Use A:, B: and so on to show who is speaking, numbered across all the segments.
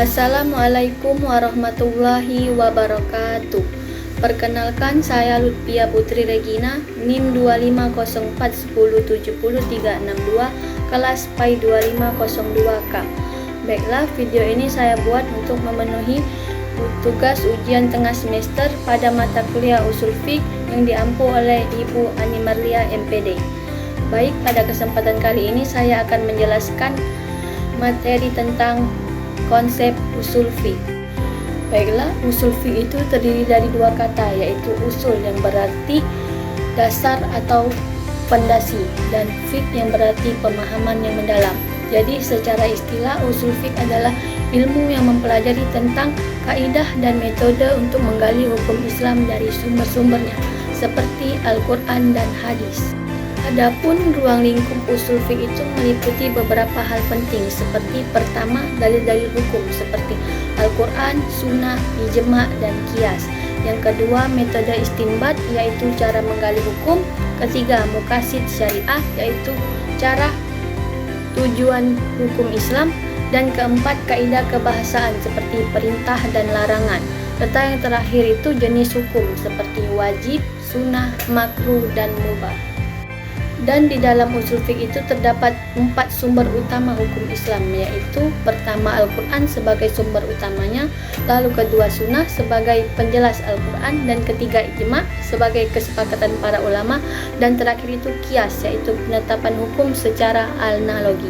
A: Assalamualaikum warahmatullahi wabarakatuh. Perkenalkan, saya Lutfia Putri Regina, NIM 25041070362, kelas PAI 2502K. Baiklah, video ini saya buat untuk memenuhi tugas ujian tengah semester pada mata kuliah Ushul Fiqh yang diampu oleh Ibu Ani Marlia MPD. Baik, pada kesempatan kali ini saya akan menjelaskan materi tentang konsep usul fiqh. Baiklah, usul fiqh itu terdiri dari dua kata, yaitu usul yang berarti dasar atau fondasi, dan fiqh yang berarti pemahaman yang mendalam. Jadi secara istilah, usul fiqh adalah ilmu yang mempelajari tentang kaidah dan metode untuk menggali hukum Islam dari sumber-sumbernya, seperti Al-Quran dan hadis. Adapun ruang lingkup usul fiqh itu meliputi beberapa hal penting, seperti pertama, dalil-dalil hukum seperti Al-Quran, Sunnah, Ijma, dan Qiyas. Yang kedua, metode istinbat, yaitu cara menggali hukum. Ketiga, muqasid syariah, yaitu cara tujuan hukum Islam. Dan keempat, kaidah kebahasaan seperti perintah dan larangan. Serta yang terakhir itu jenis hukum seperti wajib, sunnah, makruh, dan mubah. Dan di dalam usul fiqh itu terdapat 4 sumber utama hukum Islam, yaitu pertama Al-Quran sebagai sumber utamanya, lalu kedua sunnah sebagai penjelas Al-Quran, dan ketiga ijma sebagai kesepakatan para ulama, dan terakhir itu qiyas, yaitu penetapan hukum secara analogi.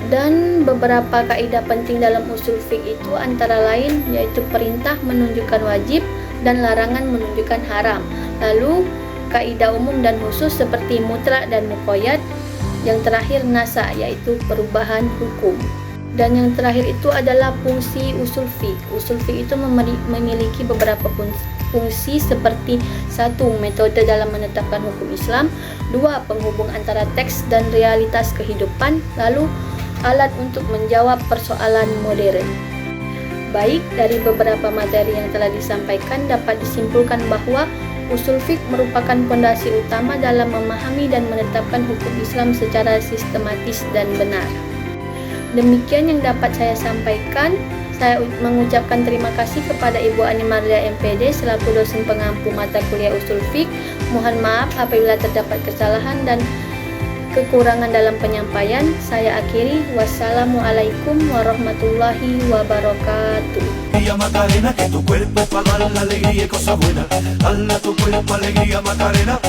A: Dan beberapa kaidah penting dalam usul fiqh itu antara lain yaitu perintah menunjukkan wajib dan larangan menunjukkan haram. Lalu kaidah umum dan khusus seperti mutlak dan muqayyad. Yang terakhir nasa, yaitu perubahan hukum. Dan yang terakhir itu adalah fungsi usul fiqh. Usul fiqh itu memiliki beberapa fungsi seperti 1. Metode dalam menetapkan hukum Islam. 2. Penghubung antara teks dan realitas kehidupan. Lalu alat untuk menjawab persoalan modern. Baik, dari beberapa materi yang telah disampaikan dapat disimpulkan bahwa usul fiqh merupakan fondasi utama dalam memahami dan menetapkan hukum Islam secara sistematis dan benar. Demikian yang dapat saya sampaikan. Saya mengucapkan terima kasih kepada Ibu Ani Marlia MPD selaku dosen pengampu mata kuliah usul fiqh. Mohon maaf apabila terdapat kesalahan dan kekurangan dalam penyampaian. Saya akhiri. Wassalamualaikum warahmatullahi wabarakatuh.
B: Macarena, que tu cuerpo para dar la alegría y cosas buenas. Dale a tu cuerpo alegría, Macarena.